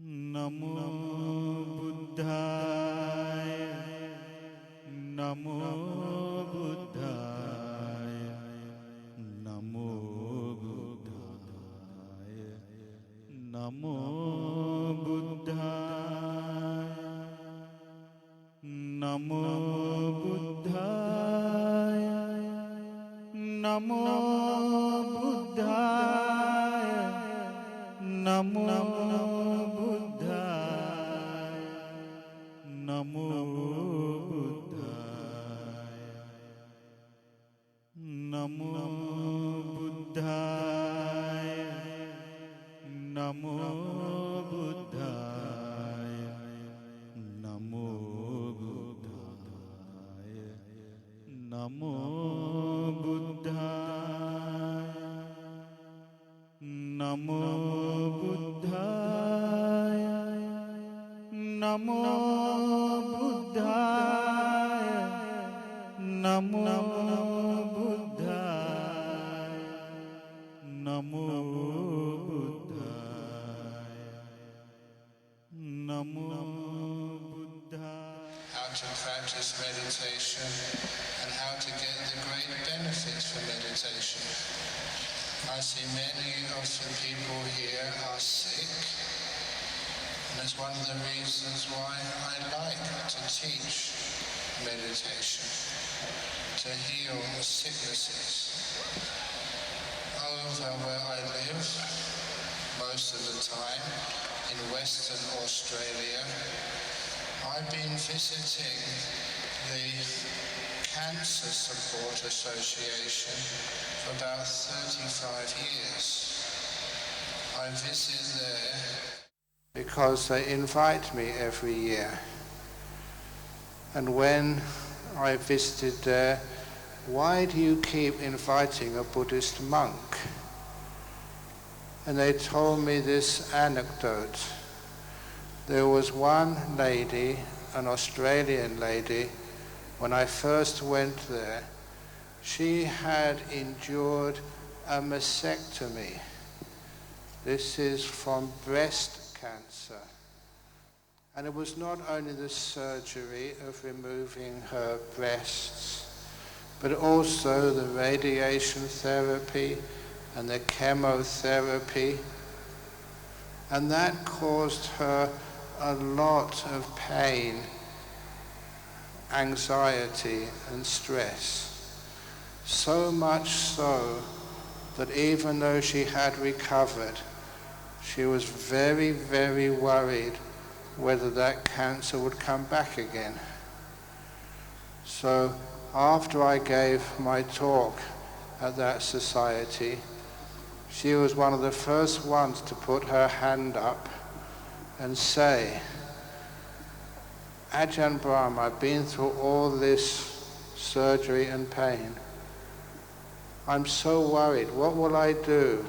Namo Buddhaya, Namo Buddhaya, Namo Buddhaya, Namo Buddhaya, Namo Buddhaya, Namo Buddhaya, Namo Namo Buddhaya, Namo Buddhaya, Namo Buddhaya, Namo Buddhaya, Namo Buddhaya, Namo Buddhaya, Namo Buddhaya, Namo Buddhaya, Namo Buddhaya, Namo Buddhaya. How to practice meditation and how to get the great benefits from meditation. I see many of the people here are sick, and that's one of the reasons why I like to teach meditation, to heal sicknesses. Over where I live, most of the time, in Western Australia, I've been visiting the Cancer Support Association for about 35 years. I visit there because they invite me every year. And when I visited there, why do you keep inviting a Buddhist monk? And they told me this anecdote. There was one lady, an Australian lady, when I first went there, she had endured a mastectomy. This is from breast cancer. And it was not only the surgery of removing her breasts, but also the radiation therapy and the chemotherapy. And that caused her a lot of pain, anxiety and stress. So much so that even though she had recovered, she was very, very worried whether that cancer would come back again. So after I gave my talk at that society, she was one of the first ones to put her hand up and say, Ajahn Brahm, I've been through all this surgery and pain. I'm so worried. What will I do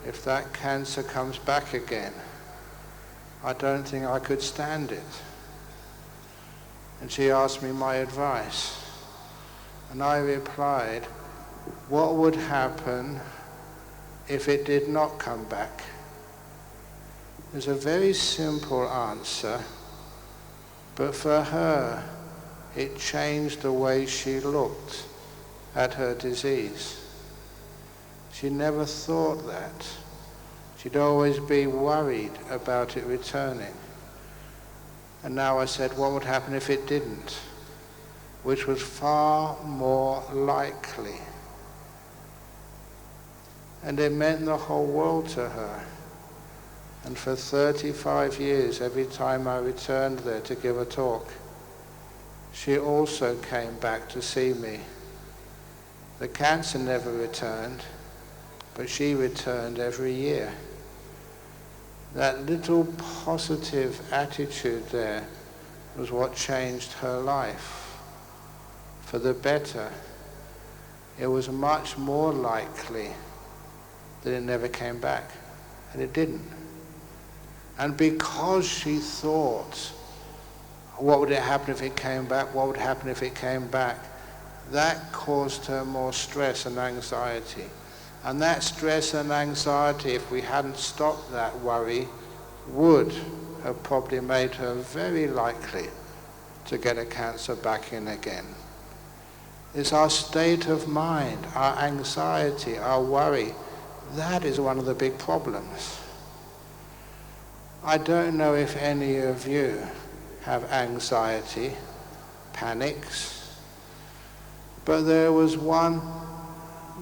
if that cancer comes back again? I don't think I could stand it. And she asked me my advice. And I replied, what would happen if it did not come back? It's a very simple answer, but for her, it changed the way she looked at her disease. She never thought that. She'd always be worried about it returning. And now I said, what would happen if it didn't? Which was far more likely. And it meant the whole world to her. And for 35 years, every time I returned there to give a talk, she also came back to see me. The cancer never returned, but she returned every year. That little positive attitude there was what changed her life for the better. It was much more likely that it never came back, and it didn't. And because she thought, what would it happen if it came back? What would happen if it came back? That caused her more stress and anxiety. And that stress and anxiety, if we hadn't stopped that worry, would have probably made her very likely to get a cancer back in again. It's our state of mind, our anxiety, our worry. That is one of the big problems. I don't know if any of you have anxiety, panics, but there was one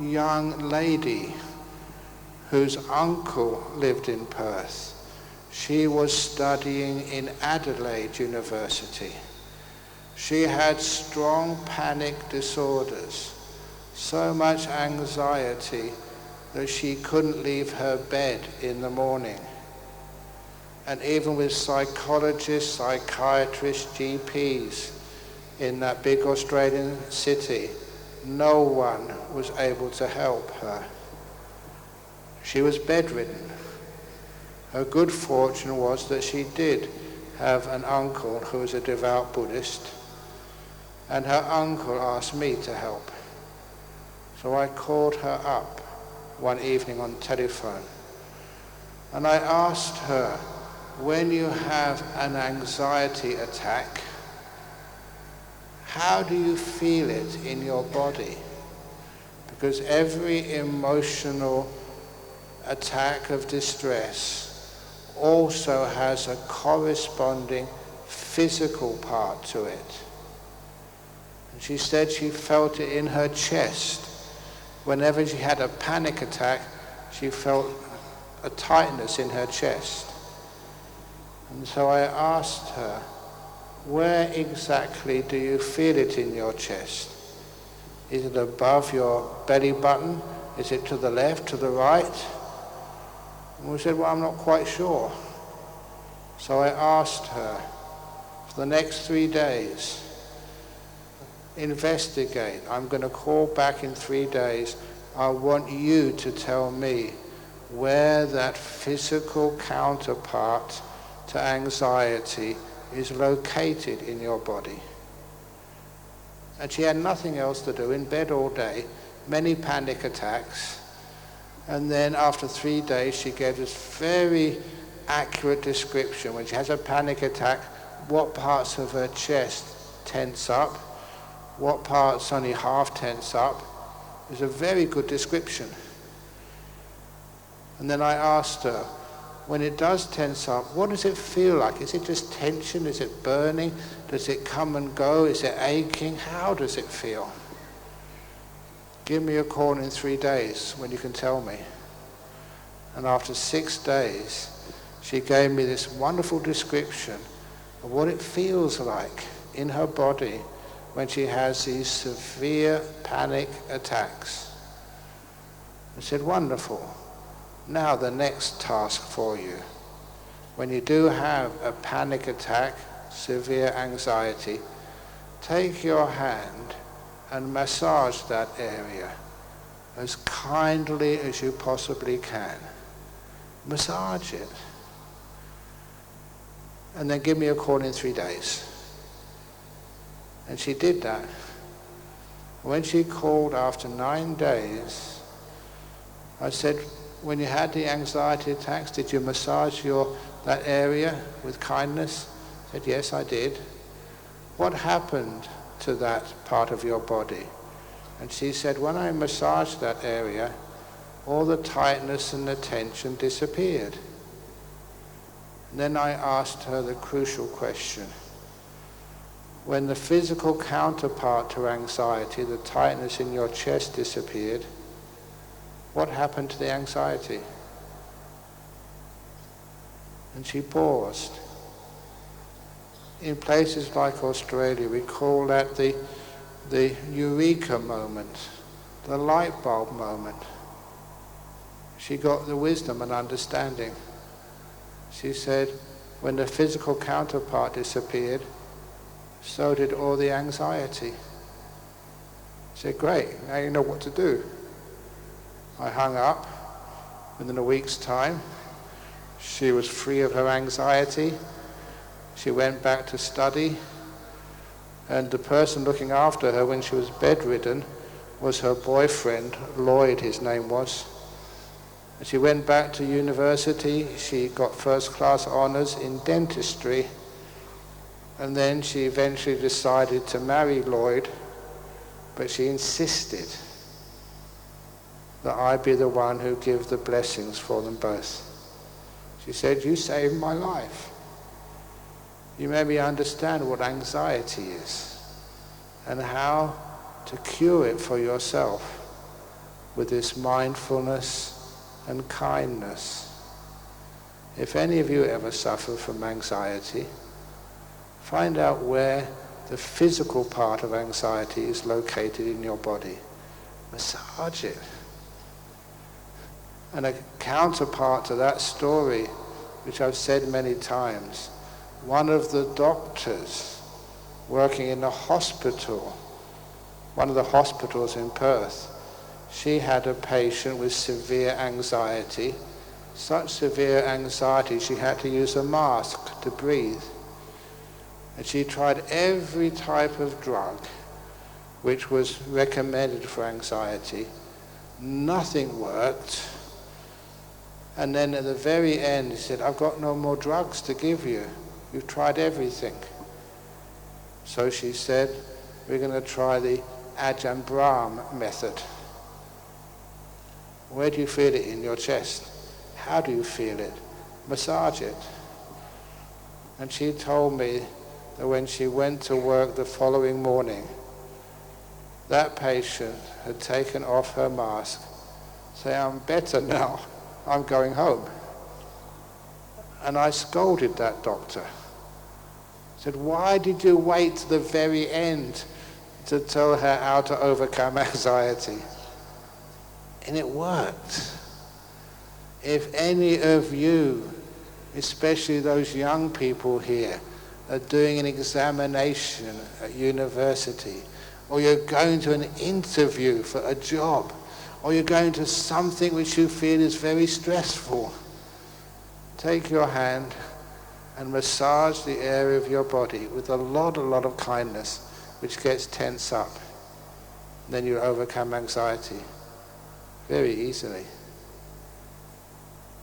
young lady whose uncle lived in Perth. She was studying in Adelaide University. She had strong panic disorders, so much anxiety that she couldn't leave her bed in the morning. And even with psychologists, psychiatrists, GPs in that big Australian city, no one was able to help her. She was bedridden. Her good fortune was that she did have an uncle who was a devout Buddhist, and her uncle asked me to help. So I called her up one evening on telephone, and I asked her, when you have an anxiety attack, how do you feel it in your body? Because every emotional attack of distress also has a corresponding physical part to it. And she said she felt it in her chest. Whenever she had a panic attack, she felt a tightness in her chest. And so I asked her, where exactly do you feel it in your chest? Is it above your belly button? Is it to the left, to the right? And we said, well, I'm not quite sure. So I asked her, for the next 3 days, investigate. I'm going to call back in 3 days. I want you to tell me where that physical counterpart to anxiety is located in your body. And she had nothing else to do, in bed all day, many panic attacks. And then after 3 days, she gave this very accurate description. When she has a panic attack, what parts of her chest tense up, what parts only half tense up. It was a very good description. And then I asked her, when it does tense up, what does it feel like? Is it just tension? Is it burning? Does it come and go? Is it aching? How does it feel? Give me a call in 3 days when you can tell me. And after 6 days, she gave me this wonderful description of what it feels like in her body when she has these severe panic attacks. I said, wonderful. Now the next task for you. When you do have a panic attack, severe anxiety, take your hand and massage that area as kindly as you possibly can. Massage it. And then give me a call in 3 days. And she did that. When she called after 9 days, I said, when you had the anxiety attacks, did you massage that area with kindness? I said, yes, I did. What happened to that part of your body? And she said, when I massaged that area, all the tightness and the tension disappeared. And then I asked her the crucial question. When the physical counterpart to anxiety, the tightness in your chest disappeared, what happened to the anxiety? And she paused. In places like Australia, we call that the eureka moment, the light bulb moment. She got the wisdom and understanding. She said, when the physical counterpart disappeared, so did all the anxiety. I said, great, now you know what to do. I hung up. Within a week's time, she was free of her anxiety. She went back to study, and the person looking after her when she was bedridden was her boyfriend, Lloyd his name was. She went back to university, she got first-class honours in dentistry, and then she eventually decided to marry Lloyd, but she insisted that I be the one who give the blessings for them both. She said, "You saved my life. You made me understand what anxiety is and how to cure it for yourself with this mindfulness and kindness." If any of you ever suffer from anxiety, find out where the physical part of anxiety is located in your body. Massage it. And a counterpart to that story, which I've said many times, one of the doctors working in a hospital, one of the hospitals in Perth, she had a patient with severe anxiety, such severe anxiety she had to use a mask to breathe. And she tried every type of drug which was recommended for anxiety. Nothing worked. And then at the very end, he said, "I've got no more drugs to give you. You've tried everything." So she said, "We're going to try the Ajahn Brahm method." Where do you feel it in your chest? How do you feel it? Massage it. And she told me that when she went to work the following morning, that patient had taken off her mask, saying, "I'm better now. I'm going home." And I scolded that doctor. I said, "Why did you wait to the very end to tell her how to overcome anxiety?" And it worked. If any of you, especially those young people here, are doing an examination at university, or you're going to an interview for a job, or you're going to something which you feel is very stressful, take your hand and massage the area of your body with a lot of kindness, which gets tense up. Then you overcome anxiety very easily.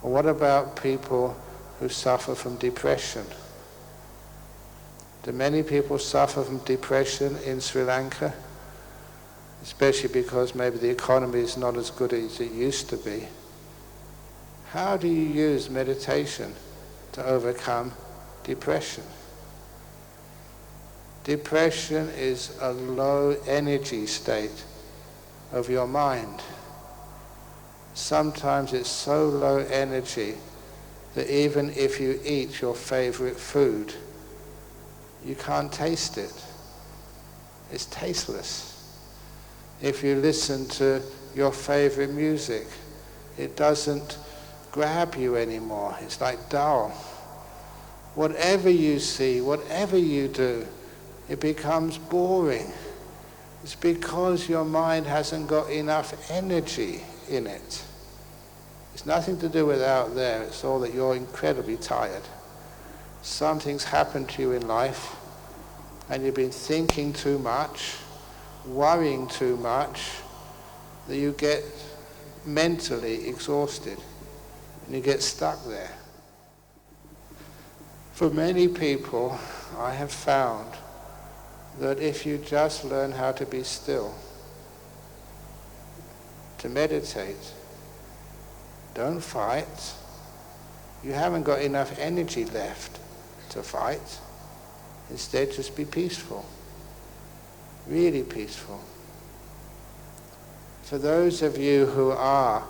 Or what about people who suffer from depression? Do many people suffer from depression in Sri Lanka? Especially because maybe the economy is not as good as it used to be. How do you use meditation to overcome depression? Depression is a low energy state of your mind. Sometimes it's so low energy that even if you eat your favorite food, you can't taste it. It's tasteless. If you listen to your favorite music, it doesn't grab you anymore. It's like dull. Whatever you see, whatever you do, it becomes boring. It's because your mind hasn't got enough energy in it. It's nothing to do with out there. It's all that you're incredibly tired. Something's happened to you in life, and you've been thinking too much, worrying too much, that you get mentally exhausted and you get stuck there. For many people, I have found that if you just learn how to be still, to meditate, don't fight. You haven't got enough energy left to fight. Instead, just be peaceful. Really peaceful. For those of you who are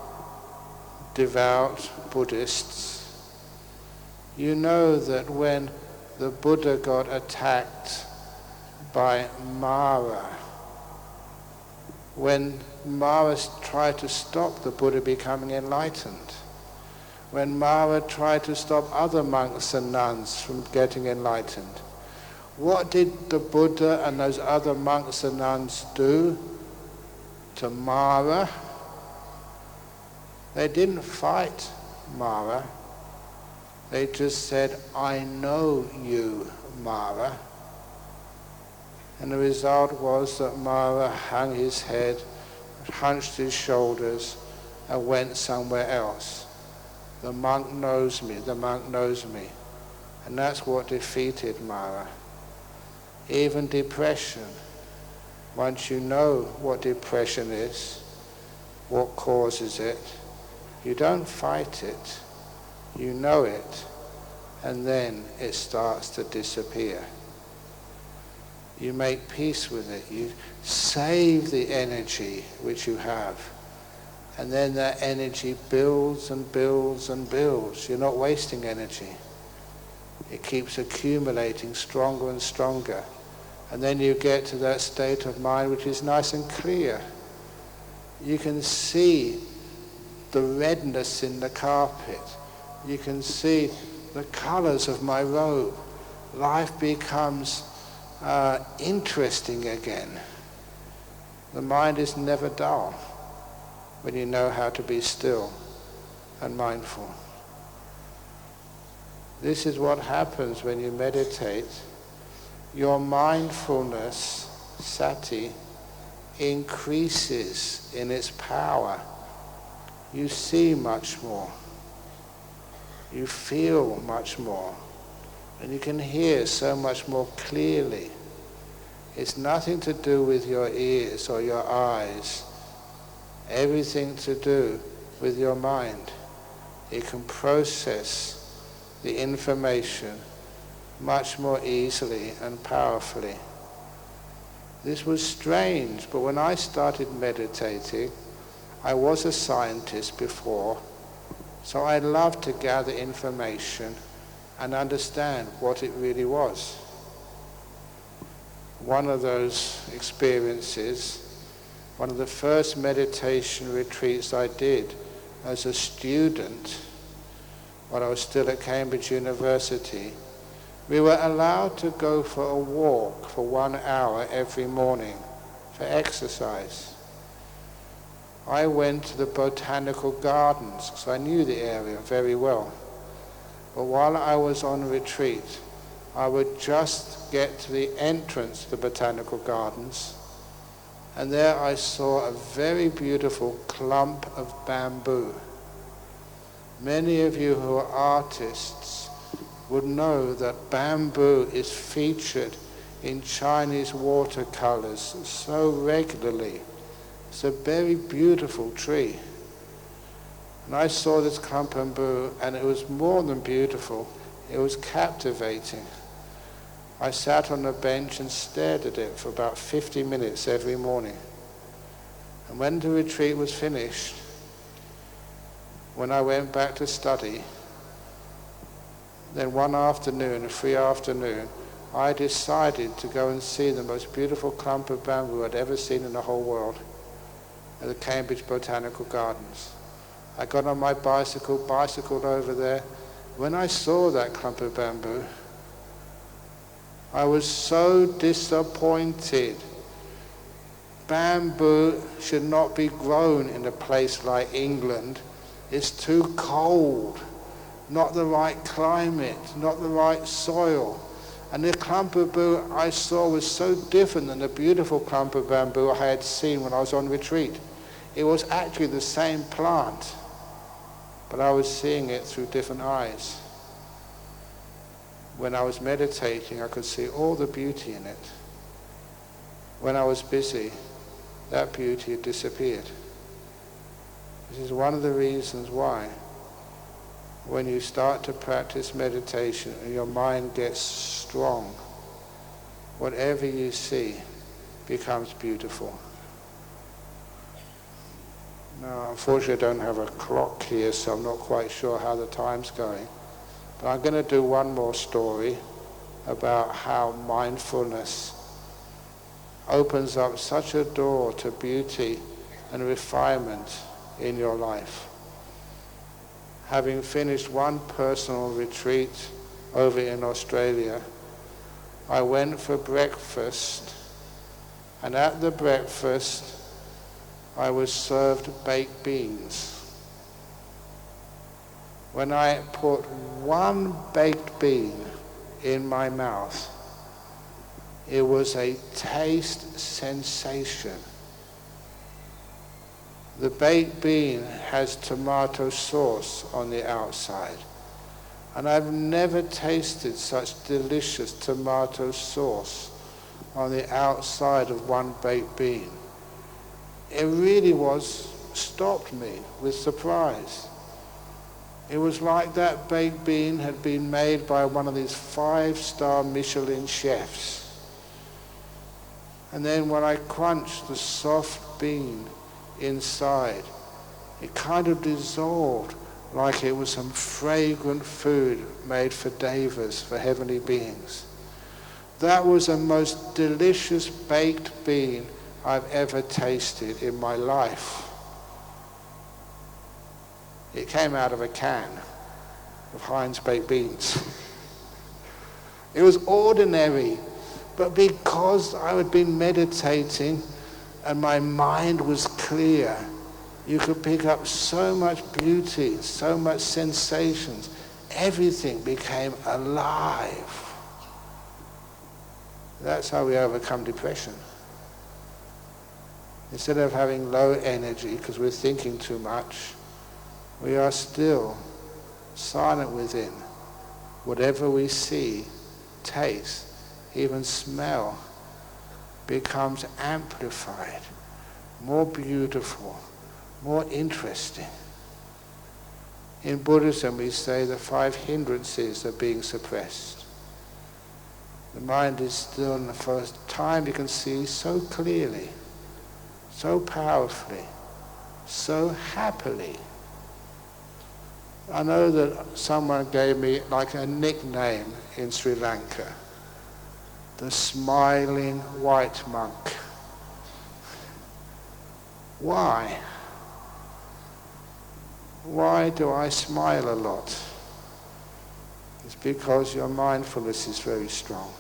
devout Buddhists, you know that when the Buddha got attacked by Mara, when Mara tried to stop the Buddha becoming enlightened, when Mara tried to stop other monks and nuns from getting enlightened, what did the Buddha and those other monks and nuns do to Mara? They didn't fight Mara. They just said, "I know you, Mara." And the result was that Mara hung his head, hunched his shoulders, and went somewhere else. The monk knows me, the monk knows me. And that's what defeated Mara. Even depression, once you know what depression is, what causes it, you don't fight it, you know it, and then it starts to disappear. You make peace with it, you save the energy which you have, and then that energy builds and builds and builds. You're not wasting energy. It keeps accumulating stronger and stronger. And then you get to that state of mind which is nice and clear. You can see the redness in the carpet. You can see the colors of my robe. Life becomes interesting again. The mind is never dull when you know how to be still and mindful. This is what happens when you meditate. Your mindfulness, sati, increases in its power. You see much more. You feel much more. And you can hear so much more clearly. It's nothing to do with your ears or your eyes. Everything to do with your mind. It can process the information much more easily and powerfully. This was strange, but when I started meditating, I was a scientist before, so I loved to gather information and understand what it really was. One of those experiences, one of the first meditation retreats I did as a student, when I was still at Cambridge University, we were allowed to go for a walk for 1 hour every morning for exercise. I went to the botanical gardens because I knew the area very well. But while I was on retreat, I would just get to the entrance to the botanical gardens, and there I saw a very beautiful clump of bamboo. Many of you who are artists would know that bamboo is featured in Chinese watercolors so regularly. It's a very beautiful tree. And I saw this clump of bamboo, and it was more than beautiful, it was captivating. I sat on a bench and stared at it for about 50 minutes every morning. And when the retreat was finished, when I went back to study, then one afternoon, a free afternoon, I decided to go and see the most beautiful clump of bamboo I'd ever seen in the whole world at the Cambridge Botanical Gardens. I got on my bicycled over there. When I saw that clump of bamboo, I was so disappointed. Bamboo should not be grown in a place like England. It's too cold, not the right climate, not the right soil. And the clump of bamboo I saw was so different than the beautiful clump of bamboo I had seen when I was on retreat. It was actually the same plant, but I was seeing it through different eyes. When I was meditating, I could see all the beauty in it. When I was busy, that beauty had disappeared. This is one of the reasons why, when you start to practice meditation and your mind gets strong, whatever you see becomes beautiful. Now, unfortunately, I don't have a clock here, so I'm not quite sure how the time's going. But I'm going to do one more story about how mindfulness opens up such a door to beauty and refinement in your life. Having finished one personal retreat over in Australia, I went for breakfast, and at the breakfast I was served baked beans. When I put one baked bean in my mouth, it was a taste sensation The baked bean has tomato sauce on the outside. And I've never tasted such delicious tomato sauce on the outside of one baked bean. It really stopped me with surprise. It was like that baked bean had been made by one of these 5-star Michelin chefs. And then when I crunched the soft bean inside, it kind of dissolved like it was some fragrant food made for devas, for heavenly beings. That was the most delicious baked bean I've ever tasted in my life. It came out of a can of Heinz baked beans. It was ordinary, but because I had been meditating and my mind was clear, you could pick up so much beauty, so much sensations. Everything became alive. That's how we overcome depression. Instead of having low energy because we're thinking too much, we are still silent within. Whatever we see, taste, even smell becomes amplified, more beautiful, more interesting. In Buddhism, we say the 5 hindrances are being suppressed. The mind is still, in the first time you can see so clearly, so powerfully, so happily. I know that someone gave me like a nickname in Sri Lanka, the smiling white monk. Why? Why do I smile a lot? It's because your mindfulness is very strong.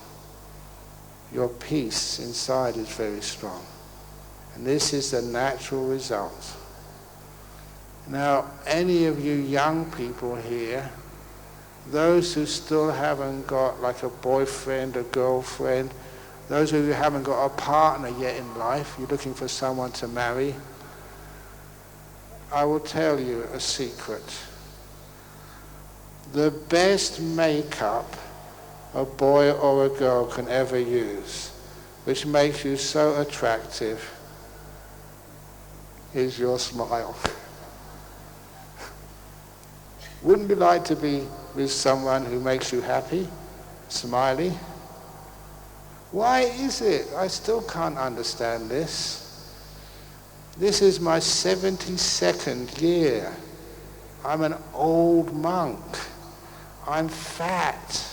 Your peace inside is very strong. And this is the natural result. Now, any of you young people here, those who still haven't got like a boyfriend, a girlfriend, those of you who haven't got a partner yet in life, you're looking for someone to marry, I will tell you a secret. The best makeup a boy or a girl can ever use, which makes you so attractive, is your smile. Wouldn't you like to be with someone who makes you happy, smiley? Why is it? I still can't understand this. This is my 72nd year. I'm an old monk. I'm fat.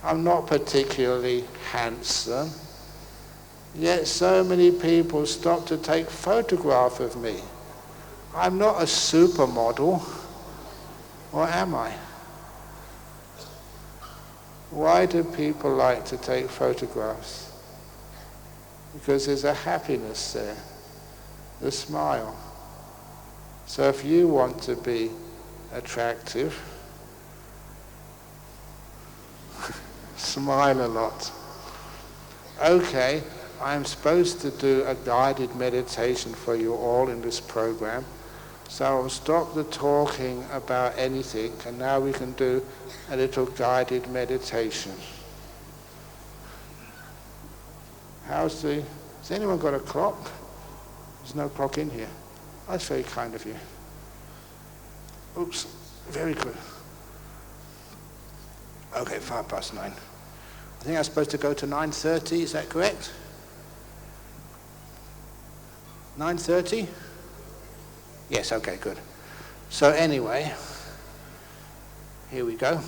I'm not particularly handsome. Yet so many people stop to take photograph of me. I'm not a supermodel. Or am I? Why do people like to take photographs? Because there's a happiness there, the smile. So if you want to be attractive, smile a lot. Okay, I'm supposed to do a guided meditation for you all in this program. So I'll stop the talking about anything, and now we can do a little guided meditation. Has anyone got a clock? There's no clock in here. That's very kind of you. Oops, very good. Okay, 9:05. I think I'm supposed to go to 9:30, is that correct? 9:30? Yes, okay, good. So anyway, here we go.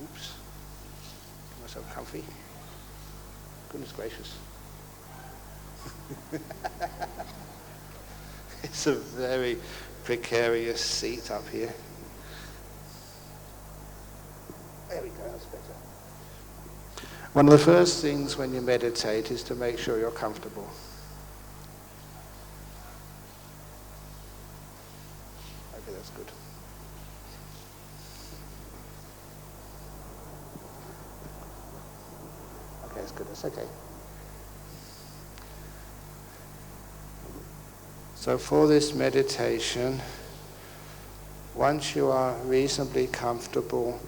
Oops, get myself comfy. Goodness gracious. It's a very precarious seat up here. There we go, that's better. One of the first things when you meditate is to make sure you're comfortable. Okay, that's good. Okay, that's good, that's okay. So for this meditation, once you are reasonably comfortable,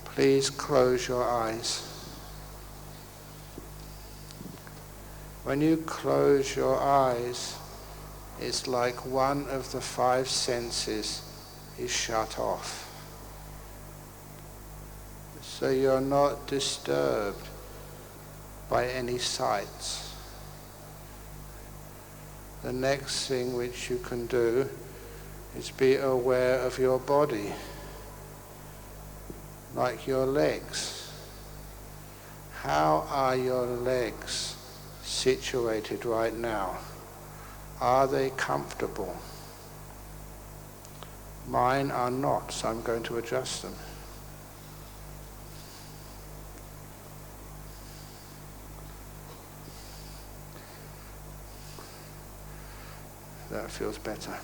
please close your eyes. When you close your eyes, it's like one of the five senses is shut off. So you're not disturbed by any sights. The next thing which you can do is be aware of your body, like your legs. How are your legs situated right now? Are they comfortable? Mine are not, so I'm going to adjust them. That feels better.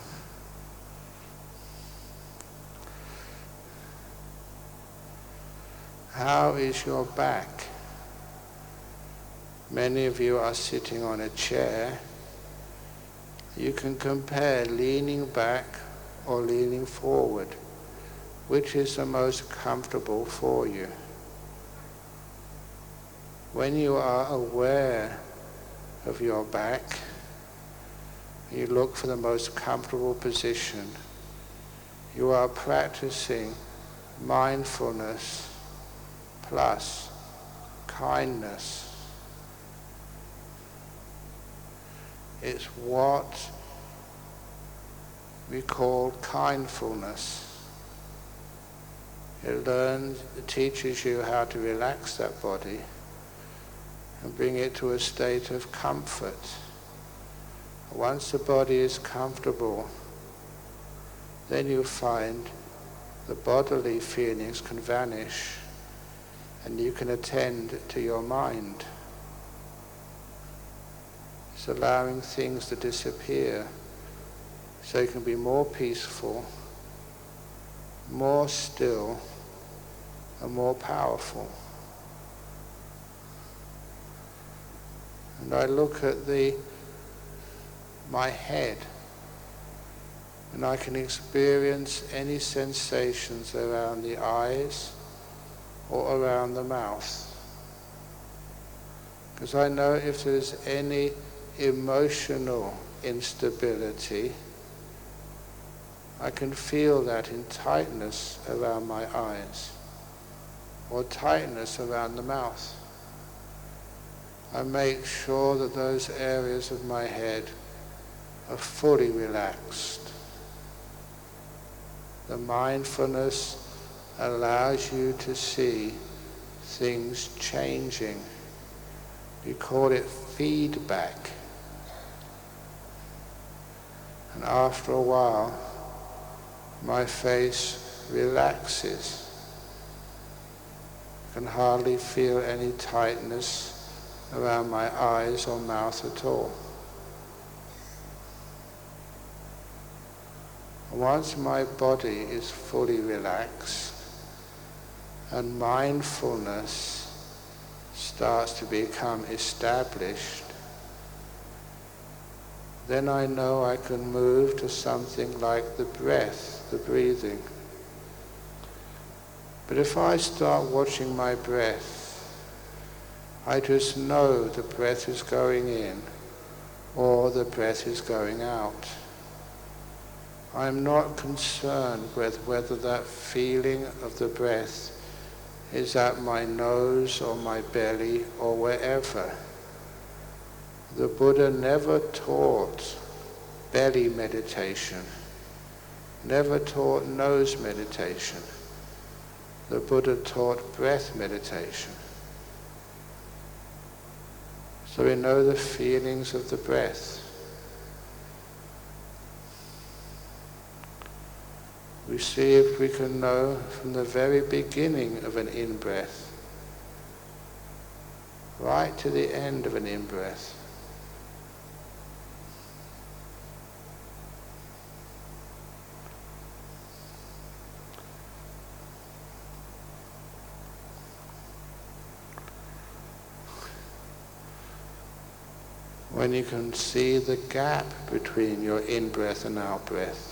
How is your back? Many of you are sitting on a chair. You can compare leaning back or leaning forward. Which is the most comfortable for you? When you are aware of your back, you look for the most comfortable position. You are practicing mindfulness plus kindness. It's what we call kindfulness. It teaches you how to relax that body and bring it to a state of comfort. Once the body is comfortable, then you find the bodily feelings can vanish and you can attend to your mind. It's allowing things to disappear so you can be more peaceful, more still, and more powerful. And I look at my head, and I can experience any sensations around the eyes or around the mouth. Because I know if there's any emotional instability, I can feel that in tightness around my eyes or tightness around the mouth. I make sure that those areas of my head are fully relaxed. The mindfulness allows you to see things changing. We call it feedback. And after a while, my face relaxes. I can hardly feel any tightness around my eyes or mouth at all. Once my body is fully relaxed and mindfulness starts to become established, then I know I can move to something like the breath, the breathing. But if I start watching my breath, I just know the breath is going in or the breath is going out. I'm not concerned with whether that feeling of the breath is at my nose or my belly or wherever. The Buddha never taught belly meditation, never taught nose meditation. The Buddha taught breath meditation. So we know the feelings of the breath. We see if we can know from the very beginning of an in-breath right to the end of an in-breath. when you can see the gap between your in-breath and out-breath.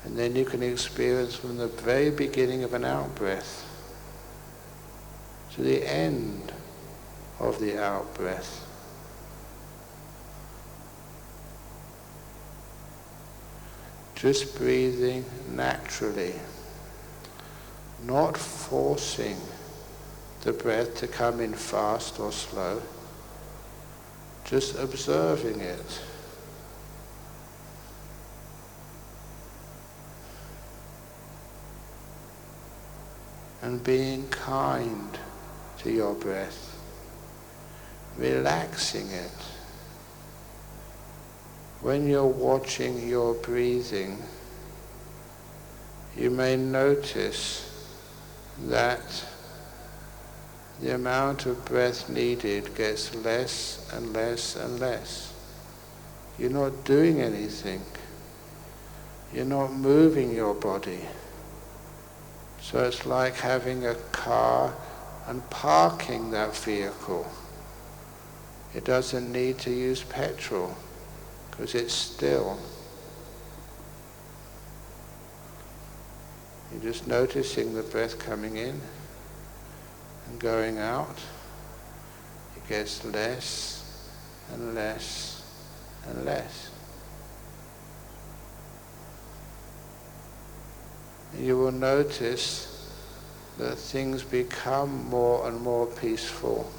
And then you can experience from the very beginning of an out-breath to the end of the out-breath. Just breathing naturally, not forcing the breath to come in fast or slow, just observing it. And being kind to your breath, relaxing it. When you're watching your breathing, you may notice that the amount of breath needed gets less and less and less. You're not doing anything. You're not moving your body. So it's like having a car and parking that vehicle. It doesn't need to use petrol because it's still. You're just noticing the breath coming in and going out. It gets less and less and less. You will notice that things become more and more peaceful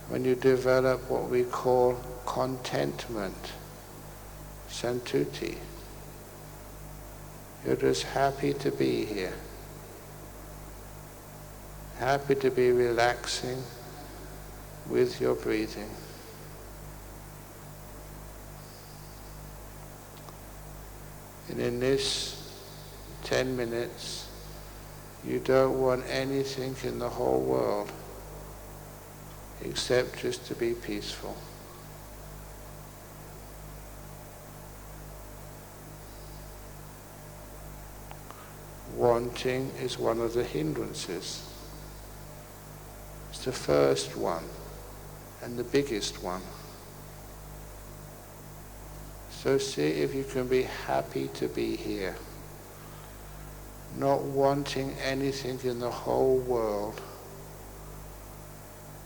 when you develop what we call contentment, santuti. You're just happy to be here, happy to be relaxing with your breathing. And in this 10 minutes, you don't want anything in the whole world except just to be peaceful. Wanting is one of the hindrances. It's the first one and the biggest one. So see if you can be happy to be here, not wanting anything in the whole world,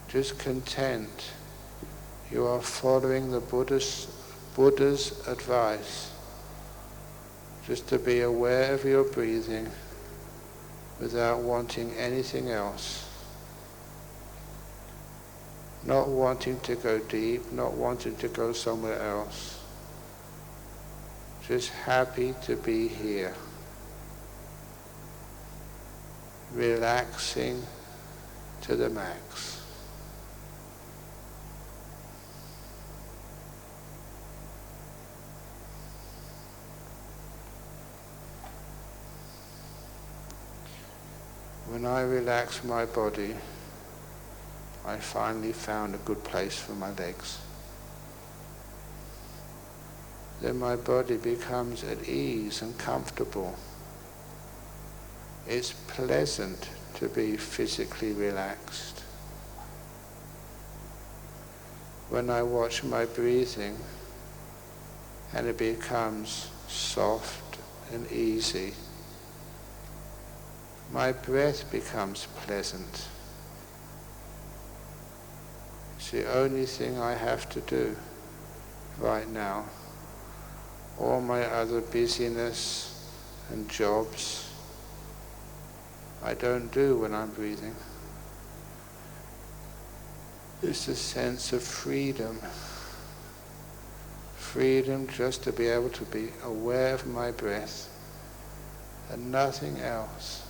just content. You are following the Buddha's advice, just to be aware of your breathing without wanting anything else. Not wanting to go deep, not wanting to go somewhere else. Just happy to be here. Relaxing to the max. When I relax my body, I finally found a good place for my legs. Then my body becomes at ease and comfortable. It's pleasant to be physically relaxed. When I watch my breathing and it becomes soft and easy, my breath becomes pleasant. It's the only thing I have to do right now. All my other busyness and jobs, I don't do when I'm breathing. It's a sense of freedom. Freedom just to be able to be aware of my breath and nothing else.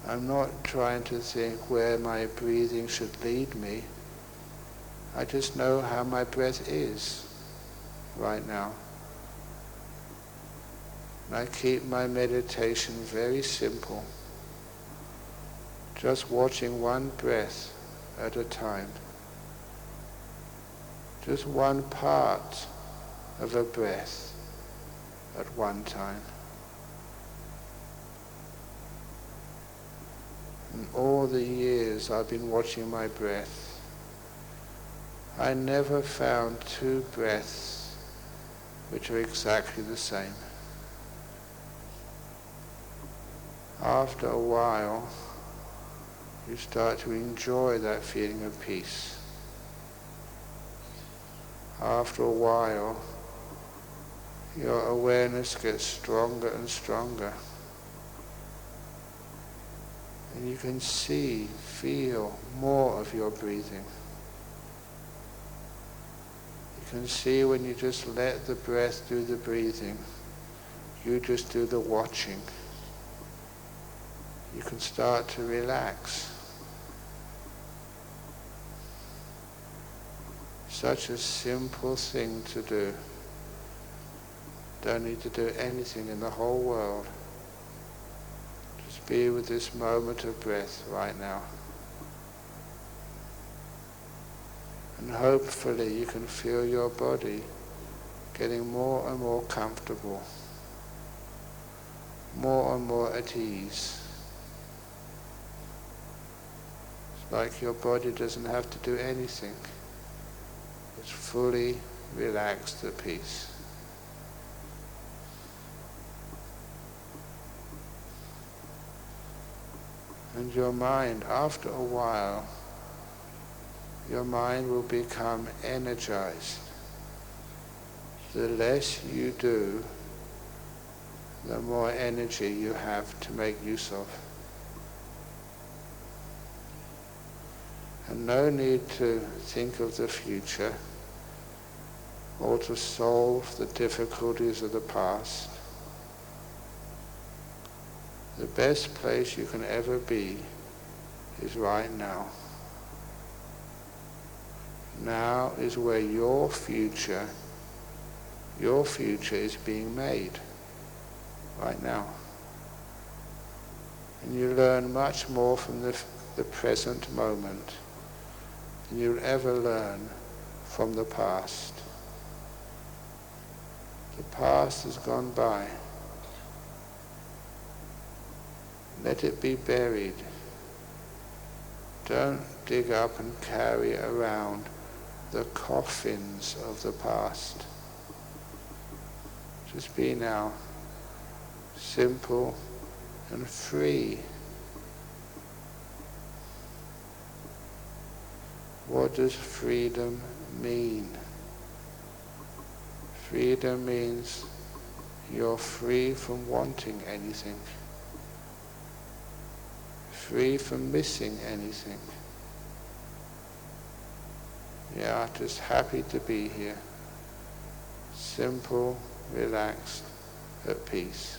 I'm not trying to think where my breathing should lead me. I just know how my breath is right now. And I keep my meditation very simple, just watching one breath at a time. Just one part of a breath at one time. In all the years I've been watching my breath, I never found two breaths which are exactly the same. After a while, you start to enjoy that feeling of peace. After a while, your awareness gets stronger and stronger. And you can see, feel more of your breathing. You can see when you just let the breath do the breathing, you just do the watching. You can start to relax. Such a simple thing to do. Don't need to do anything in the whole world. Just be with this moment of breath right now. And hopefully you can feel your body getting more and more comfortable, more and more at ease. It's like your body doesn't have to do anything. It's fully relaxed at peace. And your mind, after a while, your mind will become energized. The less you do, the more energy you have to make use of. And no need to think of the future or to solve the difficulties of the past. The best place you can ever be is right now. Now is where your future is being made. Right now. And you learn much more from the present moment than you'll ever learn from the past. The past has gone by. Let it be buried. Don't dig up and carry around the coffins of the past. Just be now, simple and free. What does freedom mean? Freedom means you're free from wanting anything. Free from missing anything. Yeah, just happy to be here. Simple, relaxed, at peace.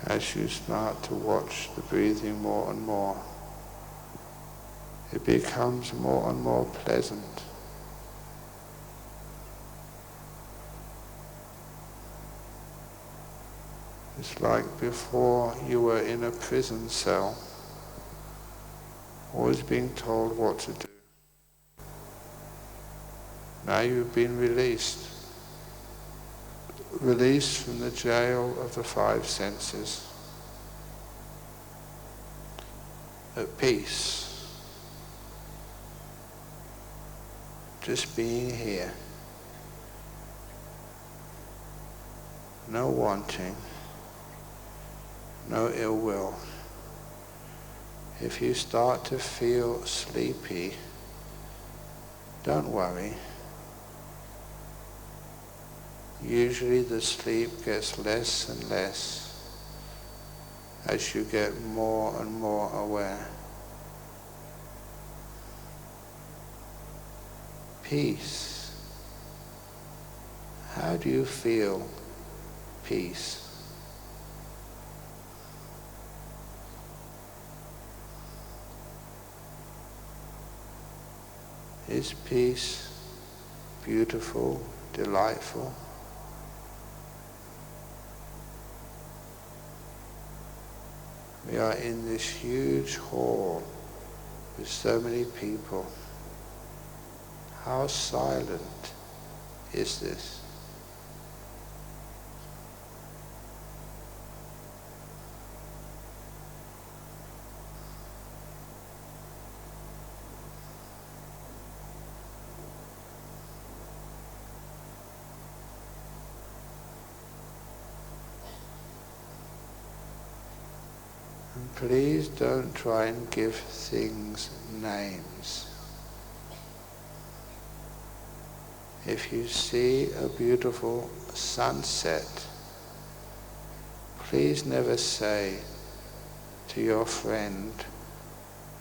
As you start to watch the breathing more and more, it becomes more and more pleasant. It's like before you were in a prison cell, always being told what to do. Now you've been released. Released from the jail of the five senses. At peace. Just being here. No wanting. No ill will. If you start to feel sleepy, don't worry. Usually the sleep gets less and less as you get more and more aware. Peace. How do you feel peace? Is peace beautiful, delightful? We are in this huge hall with so many people. How silent is this? Please don't try and give things names. If you see a beautiful sunset, please never say to your friend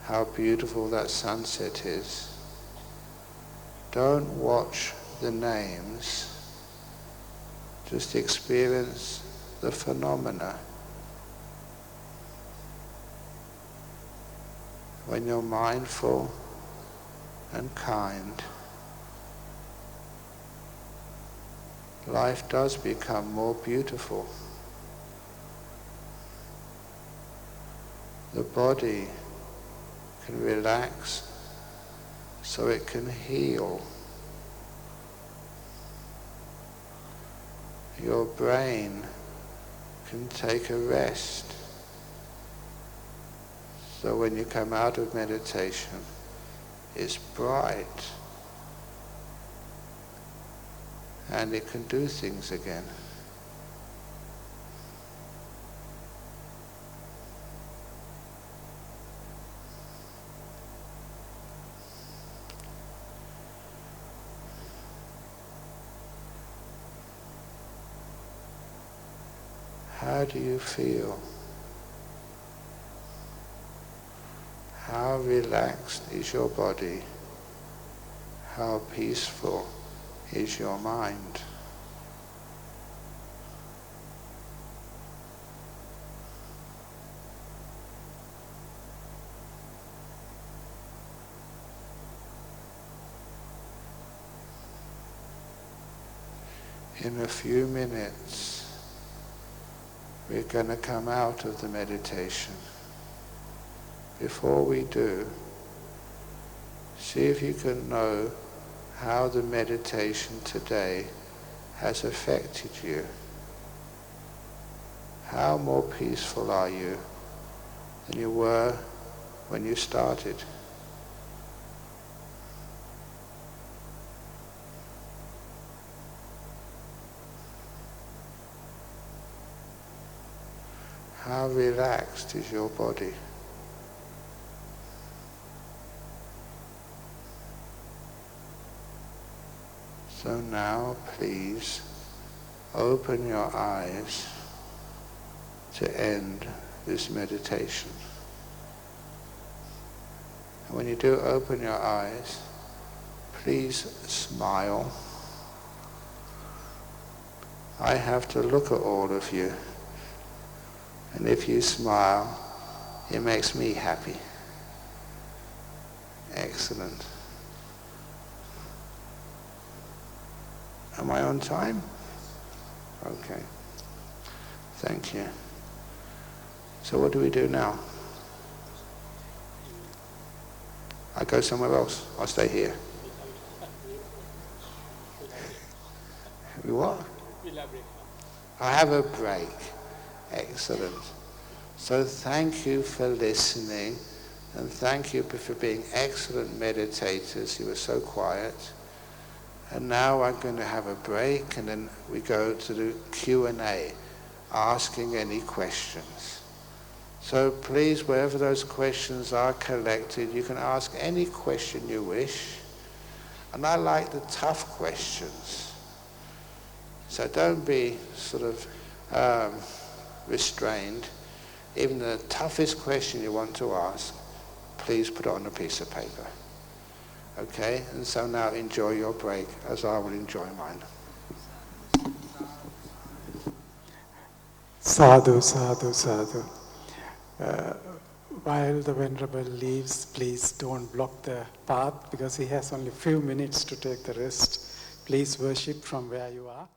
how beautiful that sunset is. Don't watch the names, just experience the phenomena. When you're mindful and kind, life does become more beautiful. The body can relax so it can heal. Your brain can take a rest. So when you come out of meditation, it's bright and it can do things again. How do you feel? How relaxed is your body? How peaceful is your mind? In a few minutes, we're going to come out of the meditation. Before we do, see if you can know how the meditation today has affected you. How more peaceful are you than you were when you started? How relaxed is your body? So now, please, open your eyes to end this meditation. And when you do open your eyes, please smile. I have to look at all of you. And if you smile, it makes me happy. Excellent. Am I on time? Okay. Thank you. So what do we do now? I go somewhere else. I'll stay here. You what? I have a break. Excellent. So thank you for listening, and thank you for being excellent meditators. You were so quiet. And now I'm going to have a break, and then we go to the Q&A, asking any questions. So please, wherever those questions are collected, you can ask any question you wish. And I like the tough questions. So don't be sort of restrained. Even the toughest question you want to ask, please put it on a piece of paper. Okay? And so now enjoy your break, as I will enjoy mine. Sadhu, sadhu, sadhu. While the Venerable leaves, please don't block the path because he has only a few minutes to take the rest. Please worship from where you are.